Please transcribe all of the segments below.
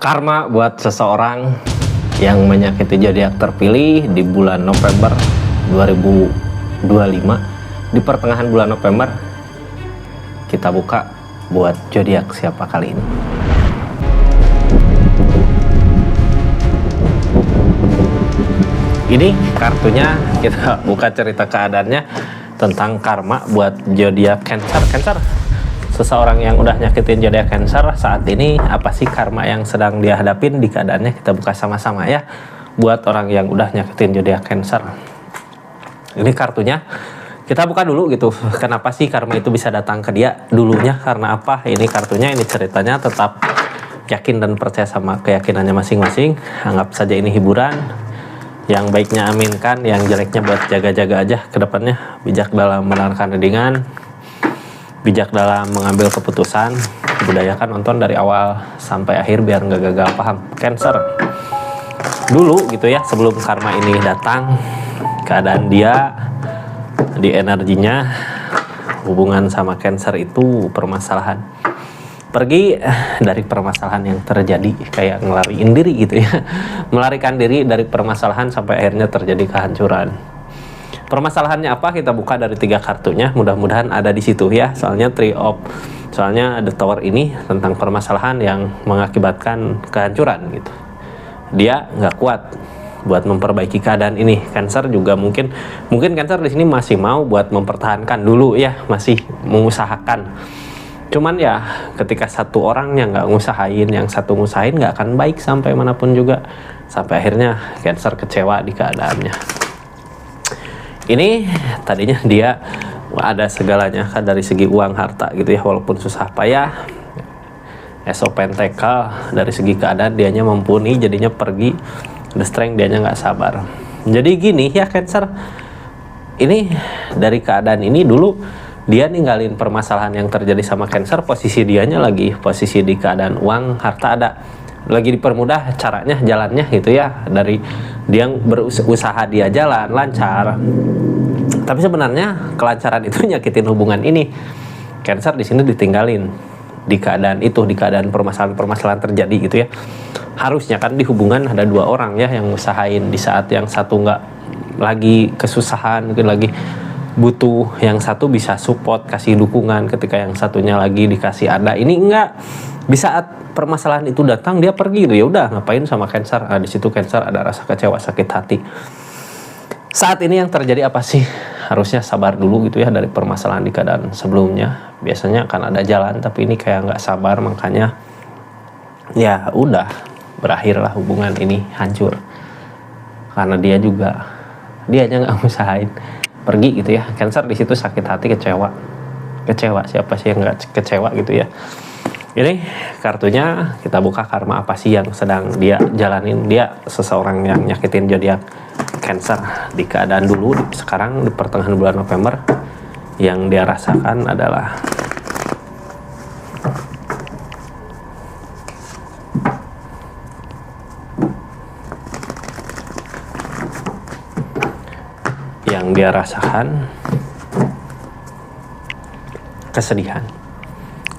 Karma buat seseorang yang menyakiti zodiak terpilih di bulan November 2025. Di pertengahan bulan November kita buka buat zodiak siapa kali ini. Ini kartunya, kita buka cerita keadaannya tentang karma buat zodiak Cancer. Seseorang yang udah nyakitin zodiak Cancer saat ini, apa sih karma yang sedang dia hadapin di keadaannya? Kita buka sama-sama ya. Buat orang yang udah nyakitin zodiak Cancer, ini kartunya kita buka dulu gitu. Kenapa sih karma itu bisa datang ke dia dulunya? Karena apa? Ini kartunya, ini ceritanya. Tetap yakin dan percaya sama keyakinannya masing-masing. Anggap saja ini hiburan. Yang baiknya aminkan, yang jeleknya buat jaga-jaga aja ke depannya. Bijak dalam menentukan readingan, bijak dalam mengambil keputusan. Budayakan nonton dari awal sampai akhir biar nggak gagal paham. Cancer dulu gitu ya, sebelum karma ini datang, keadaan dia di energinya, hubungan sama Cancer itu permasalahan. Pergi dari permasalahan yang terjadi, kayak ngelariin diri gitu ya, melarikan diri dari permasalahan sampai akhirnya terjadi kehancuran. Permasalahannya apa? Kita buka dari 3 kartunya, mudah-mudahan ada di situ ya. Soalnya soalnya The Tower ini tentang permasalahan yang mengakibatkan kehancuran gitu. Dia nggak kuat buat memperbaiki keadaan ini. Cancer juga mungkin Cancer di sini masih mau buat mempertahankan dulu ya, masih mengusahakan. Cuman ya ketika satu orang yang nggak ngusahain, yang satu ngusahain, nggak akan baik sampai manapun juga. Sampai akhirnya Cancer kecewa di keadaannya. Ini tadinya dia ada segalanya kan, dari segi uang harta gitu ya, walaupun susah payah. Ace of Pentacle, dari segi keadaan dianya mumpuni, jadinya pergi. The Strength, dianya nggak sabar. Jadi gini ya Cancer, ini dari keadaan ini dulu dia ninggalin permasalahan yang terjadi sama Cancer. Posisi dianya lagi posisi di keadaan uang harta ada, lagi dipermudah caranya, jalannya gitu ya. Dari dia berusaha, dia jalan lancar, tapi sebenarnya kelancaran itu nyakitin hubungan ini. Cancer di sini ditinggalin di keadaan itu, di keadaan permasalahan terjadi gitu ya. Harusnya kan di hubungan ada 2 orang ya yang usahain. Di saat yang satu nggak lagi kesusahan, mungkin lagi butuh, yang satu bisa support, kasih dukungan ketika yang satunya lagi dikasih ada. Ini enggak, di saat permasalahan itu datang dia pergi gitu. Ya udah, ngapain sama Cancer? Di situ Cancer ada rasa kecewa, sakit hati. Saat ini yang terjadi apa sih? Harusnya sabar dulu gitu ya dari permasalahan di keadaan sebelumnya. Biasanya kan ada jalan, tapi ini kayak nggak sabar, makanya ya udah, berakhirlah hubungan ini hancur. Karena dianya nggak usahain, pergi gitu ya. Cancer di situ sakit hati, kecewa. Siapa sih yang nggak kecewa gitu ya. Ini kartunya, kita buka karma apa sih yang sedang dia jalanin. Dia seseorang yang nyakitin zodiak Cancer di keadaan dulu, sekarang di pertengahan bulan November. Yang dia rasakan adalah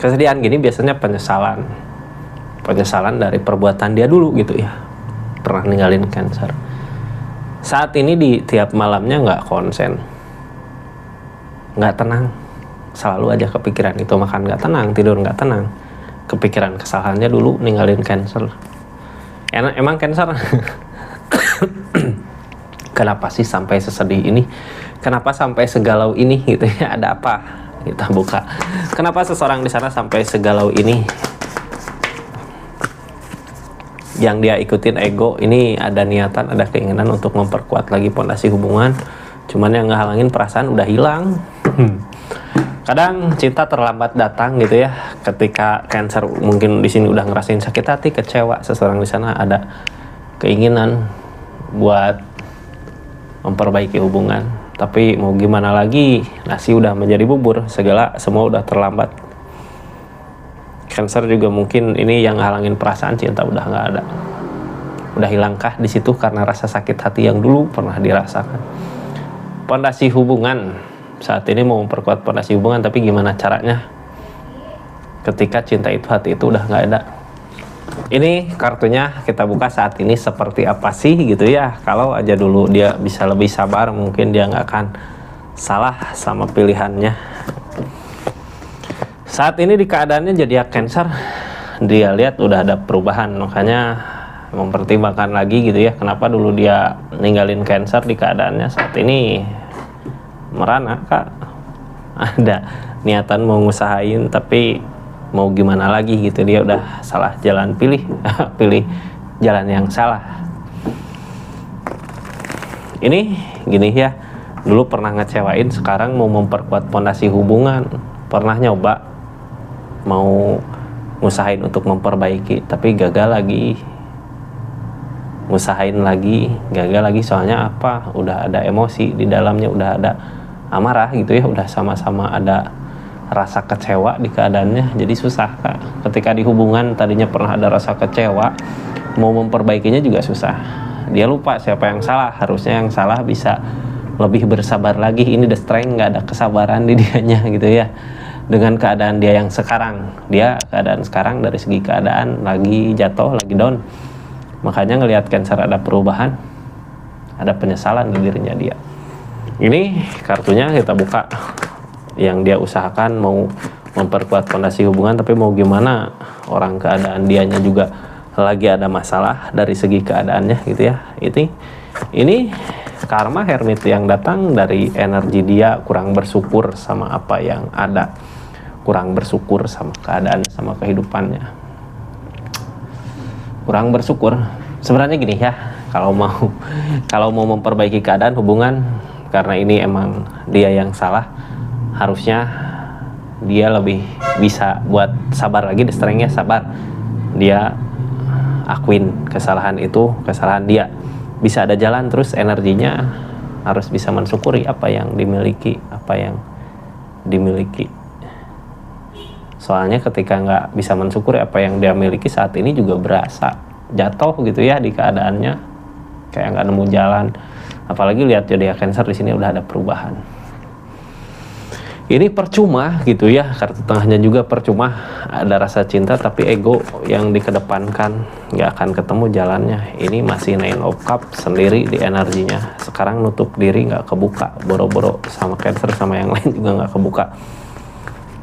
kesedihan gini, biasanya penyesalan dari perbuatan dia dulu gitu ya, pernah ninggalin Cancer. Saat ini di tiap malamnya nggak konsen, nggak tenang, selalu aja kepikiran itu. Makan nggak tenang, tidur nggak tenang, kepikiran kesalahannya dulu ninggalin Cancer. Emang Cancer kenapa sih sampai sesedih ini? Kenapa sampai segalau ini gitu ya? Ada apa? Kita buka. Kenapa seseorang di sana sampai segalau ini? Yang dia ikutin ego, ini ada niatan, ada keinginan untuk memperkuat lagi pondasi hubungan. Cuman yang ngehalangin perasaan udah hilang. Kadang cinta terlambat datang gitu ya. Ketika Cancer mungkin di sini udah ngerasain sakit hati, kecewa, seseorang di sana ada keinginan buat memperbaiki hubungan. Tapi mau gimana lagi, nasi udah menjadi bubur, semua udah terlambat. Cancer juga mungkin ini yang halangin perasaan, cinta udah nggak ada, udah hilangkah di situ karena rasa sakit hati yang dulu pernah dirasakan. Pondasi hubungan saat ini mau memperkuat pondasi hubungan, tapi gimana caranya ketika cinta itu, hati itu udah nggak ada? Ini kartunya kita buka saat ini seperti apa sih gitu ya. Kalau aja dulu dia bisa lebih sabar, mungkin dia nggak akan salah sama pilihannya. Saat ini di keadaannya jadi Cancer, dia lihat udah ada perubahan, makanya mempertimbangkan lagi gitu ya, kenapa dulu dia ninggalin Cancer di keadaannya saat ini merana kak. Ada niatan mau ngusahain tapi mau gimana lagi gitu, dia udah salah jalan pilih pilih jalan yang salah. Ini gini ya, dulu pernah ngecewain, sekarang mau memperkuat fondasi hubungan. Pernah nyoba mau ngusahain untuk memperbaiki tapi gagal lagi, ngusahain lagi gagal lagi. Soalnya apa, udah ada emosi di dalamnya, udah ada amarah gitu ya, udah sama-sama ada rasa kecewa di keadaannya, jadi susah kak. Ketika di hubungan tadinya pernah ada rasa kecewa, mau memperbaikinya juga susah. Dia lupa siapa yang salah, harusnya yang salah bisa lebih bersabar lagi. Ini the strength, nggak ada kesabaran di dianya gitu ya, dengan keadaan dia yang sekarang. Dia keadaan sekarang dari segi keadaan lagi jatuh, lagi down, makanya ngelihat Cancer ada perubahan, ada penyesalan di dirinya dia. Ini kartunya kita buka, yang dia usahakan mau memperkuat fondasi hubungan, tapi mau gimana, orang keadaan dianya juga lagi ada masalah dari segi keadaannya gitu ya. Ini karma Hermit yang datang dari energi dia kurang bersyukur sama apa yang ada, kurang bersyukur sama keadaan, sama kehidupannya, kurang bersyukur. Sebenarnya gini ya, kalau mau memperbaiki keadaan hubungan, karena ini emang dia yang salah, harusnya dia lebih bisa buat sabar lagi, the strength-nya sabar. Dia akuin kesalahan itu, kesalahan dia, bisa ada jalan terus, energinya harus bisa mensyukuri apa yang dimiliki, soalnya ketika nggak bisa mensyukuri apa yang dia miliki saat ini, juga berasa jatuh gitu ya di keadaannya, kayak nggak nemu jalan. Apalagi lihat zodiak Cancer di sini udah ada perubahan. Ini percuma gitu ya, kartu tengahnya juga percuma. Ada rasa cinta tapi ego yang dikedepankan, nggak akan ketemu jalannya. Ini masih Nine of Cups sendiri di energinya. Sekarang nutup diri, nggak kebuka, boro-boro sama Cancer sama yang lain juga nggak kebuka.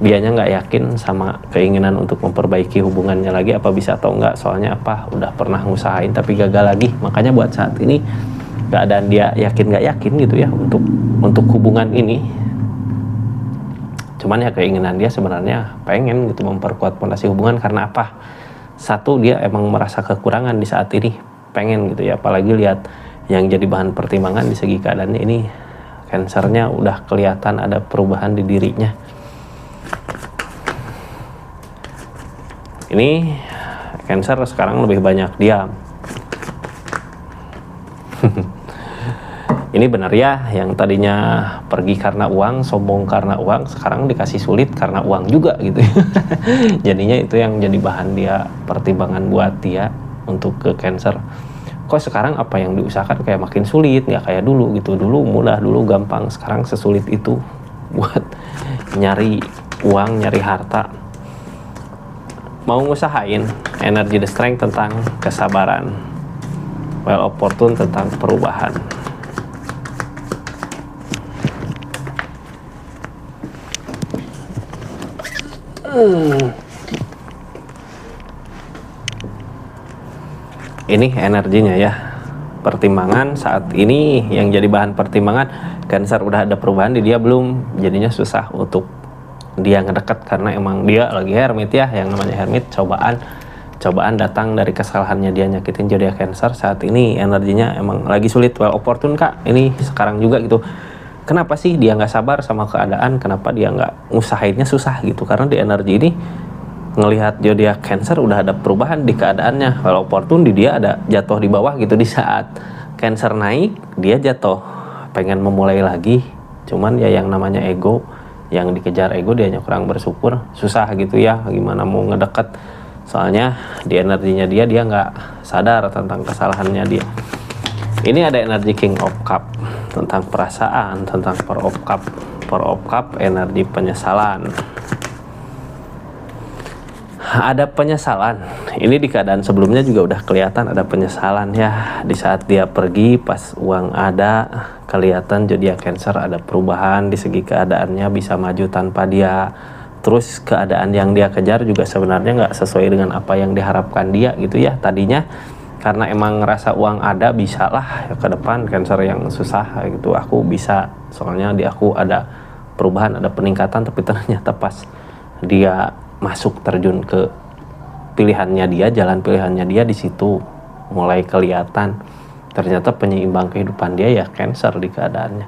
Dianya nggak yakin sama keinginan untuk memperbaiki hubungannya lagi, apa bisa atau enggak. Soalnya apa, udah pernah ngusahain tapi gagal lagi. Makanya buat saat ini keadaan dia yakin nggak yakin gitu ya untuk hubungan ini. Cuman ya keinginan dia sebenarnya pengen gitu memperkuat fondasi hubungan, karena apa? Satu, dia emang merasa kekurangan di saat ini, pengen gitu ya. Apalagi lihat yang jadi bahan pertimbangan di segi keadaannya ini, Cancernya udah kelihatan ada perubahan di dirinya. Ini Cancer sekarang lebih banyak diam. Ini benar ya, yang tadinya pergi karena uang, sombong karena uang, sekarang dikasih sulit karena uang juga gitu. Jadinya itu yang jadi bahan dia, pertimbangan buat dia untuk ke Cancer. Kok sekarang apa yang diusahakan kayak makin sulit, nggak kayak dulu gitu. Dulu mudah, dulu gampang, sekarang sesulit itu buat nyari uang, nyari harta. Mau ngusahain energi the strength tentang kesabaran, well opportune tentang perubahan. Ini energinya ya, pertimbangan saat ini yang jadi bahan pertimbangan. Cancer udah ada perubahan di dia belum, jadinya susah untuk dia ngedeket, karena emang dia lagi Hermit ya, yang namanya Hermit cobaan datang dari kesalahannya dia nyakitin zodiak Cancer. Saat ini energinya emang lagi sulit, well opportune kak. Ini sekarang juga gitu. Kenapa sih dia nggak sabar sama keadaan? Kenapa dia nggak ngusahainnya susah gitu? Karena di energi ini ngelihat zodiak Cancer udah ada perubahan di keadaannya. Kalau opportune di dia ada jatuh di bawah gitu, di saat Cancer naik dia jatuh, pengen memulai lagi. Cuman ya yang namanya ego, yang dikejar ego, dianya kurang bersyukur, susah gitu ya. Gimana mau ngedeket? Soalnya di energinya dia nggak sadar tentang kesalahannya dia. Ini ada energi King of Cup tentang perasaan, tentang Four of Cup energi penyesalan. ada penyesalan. Ini di keadaan sebelumnya juga udah kelihatan ada penyesalan ya. Di saat dia pergi pas uang ada, kelihatan zodiak Cancer ada perubahan di segi keadaannya, bisa maju tanpa dia. Terus keadaan yang dia kejar juga sebenarnya nggak sesuai dengan apa yang diharapkan dia gitu ya tadinya. Karena emang ngerasa uang ada, bisa lah ya ke depan Cancer yang susah gitu. Aku bisa, soalnya di aku ada perubahan, ada peningkatan, tapi ternyata pas dia masuk terjun ke pilihannya dia, jalan pilihannya dia, di situ mulai kelihatan ternyata penyeimbang kehidupan dia ya Cancer di keadaannya.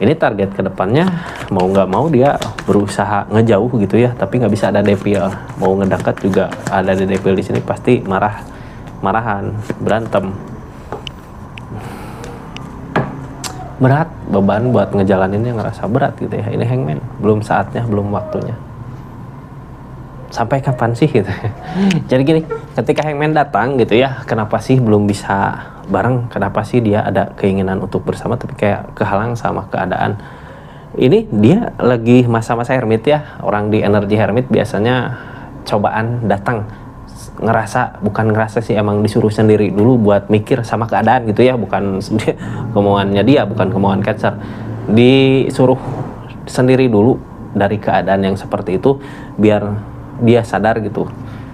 Ini target kedepannya mau nggak mau dia berusaha ngejauh gitu ya, tapi nggak bisa, ada devil. Mau ngedekat juga ada di devil di sini, pasti marahan, berantem. Berat, beban buat ngejalaninnya ngerasa berat gitu ya. Ini hangman, belum saatnya, belum waktunya. Sampai kapan sih gitu. Jadi gini, ketika hangman datang gitu ya, kenapa sih belum bisa bareng, kenapa sih dia ada keinginan untuk bersama tapi kayak kehalang sama keadaan. Ini dia lagi masa-masa hermit ya. Orang di energi hermit biasanya cobaan datang, bukan ngerasa sih, emang disuruh sendiri dulu buat mikir sama keadaan gitu ya, bukan kemauannya dia, bukan kemauan Cancer. Disuruh sendiri dulu dari keadaan yang seperti itu biar dia sadar gitu,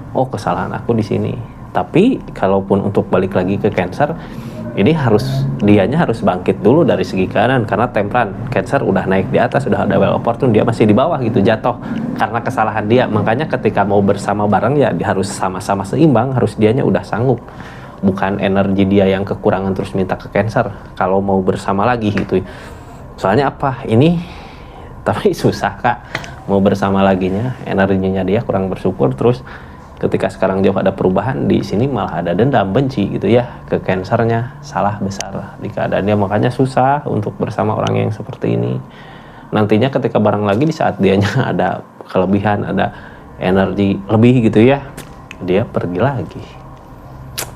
oh kesalahan aku di sini. Tapi kalaupun untuk balik lagi ke Cancer, ini dianya harus bangkit dulu dari segi keadaan, karena tempran Cancer udah naik di atas, udah ada well opportune, dia masih di bawah gitu, jatuh karena kesalahan dia. Makanya ketika mau bersama bareng ya harus sama-sama seimbang, harus dianya udah sanggup, bukan energi dia yang kekurangan terus minta ke Cancer kalau mau bersama lagi gitu. Soalnya apa ini, tapi susah Kak mau bersama laginya, energinya dia kurang bersyukur. Terus ketika sekarang jauh ada perubahan, di sini malah ada dendam, benci gitu ya ke Cancernya, salah besar di keadaannya. Makanya susah untuk bersama orang yang seperti ini. Nantinya ketika bareng lagi, di saat dianya ada kelebihan, ada energi lebih gitu ya, dia pergi lagi.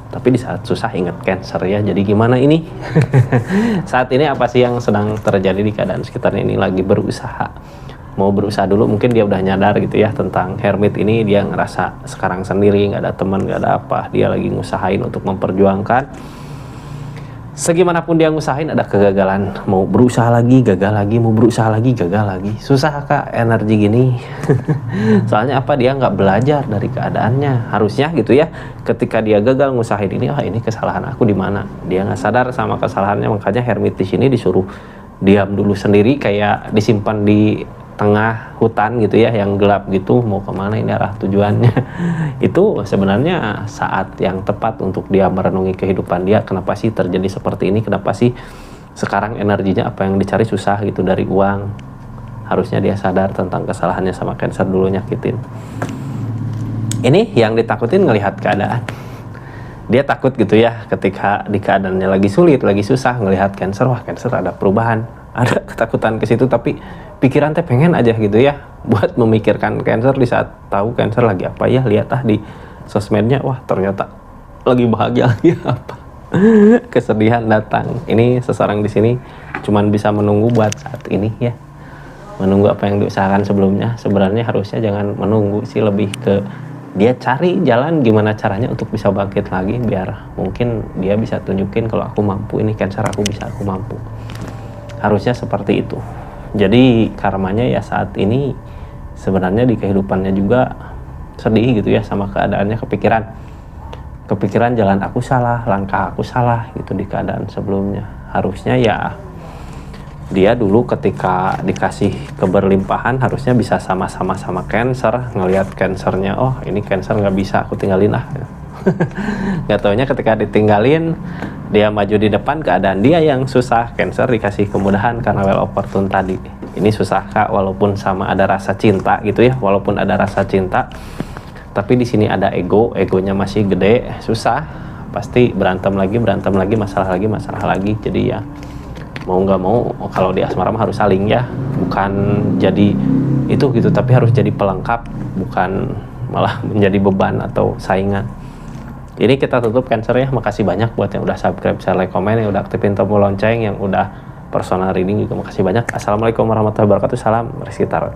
Tapi di saat susah ingat Cancer ya. Jadi gimana ini? Saat ini apa sih yang sedang terjadi di keadaan sekitarnya ini? Lagi berusaha, mau berusaha dulu. Mungkin dia udah nyadar gitu ya tentang hermit ini. Dia ngerasa sekarang sendiri, nggak ada teman, nggak ada apa. Dia lagi ngusahain untuk memperjuangkan. Segimanapun dia ngusahain ada kegagalan. Mau berusaha lagi, gagal lagi. Mau berusaha lagi, gagal lagi. Susah Kak energi gini. Soalnya apa, dia nggak belajar dari keadaannya. Harusnya gitu ya, ketika dia gagal ngusahain ini, ini kesalahan aku di mana. Dia nggak sadar sama kesalahannya. Makanya hermit di sini disuruh diam dulu sendiri, kayak disimpan di tengah hutan gitu ya, yang gelap gitu. Mau kemana ini arah tujuannya. Itu sebenarnya saat yang tepat untuk dia merenungi kehidupan dia. Kenapa sih terjadi seperti ini, kenapa sih sekarang energinya apa yang dicari susah gitu dari uang. Harusnya dia sadar tentang kesalahannya sama Cancer dulu, nyakitin. Ini yang ditakutin ngelihat keadaan. Dia takut gitu ya ketika di keadaannya lagi sulit, lagi susah, ngelihat Cancer, wah Cancer ada perubahan, ada ketakutan ke situ. Tapi pikiran teh pengen aja gitu ya buat memikirkan Cancer di saat tahu Cancer lagi apa ya. Lihat di sosmednya, wah ternyata lagi bahagia lagi apa. Kesedihan datang. Ini seseorang di sini cuman bisa menunggu buat saat ini ya, menunggu apa yang diusahakan sebelumnya. Sebenarnya harusnya jangan menunggu sih, lebih ke dia cari jalan gimana caranya untuk bisa bangkit lagi, biar mungkin dia bisa tunjukin kalau aku mampu ini Cancer, aku bisa, aku mampu. Harusnya seperti itu. Jadi karmanya ya saat ini sebenarnya di kehidupannya juga sedih gitu ya sama keadaannya, kepikiran jalan aku salah, langkah aku salah gitu di keadaan sebelumnya. Harusnya ya dia dulu ketika dikasih keberlimpahan harusnya bisa sama-sama sama Cancer, ngelihat Cancernya, oh ini Cancer nggak bisa, aku tinggalin ah. Nggak taunya ketika ditinggalin, dia maju di depan, keadaan dia yang susah. Cancer dikasih kemudahan karena well opportune tadi. Ini susah Kak, walaupun sama ada rasa cinta gitu ya, walaupun ada rasa cinta, tapi di sini ada egonya masih gede, susah. Pasti berantem lagi, masalah lagi. Jadi ya mau nggak mau, kalau di asmara harus saling ya, bukan jadi itu gitu, tapi harus jadi pelengkap, bukan malah menjadi beban atau saingan. Ini kita tutup Cancer ya. Makasih banyak buat yang udah subscribe, share, like, komen, yang udah aktifin tombol lonceng, yang udah personal reading juga makasih banyak. Assalamualaikum warahmatullahi wabarakatuh. Salam Rizky Tarot.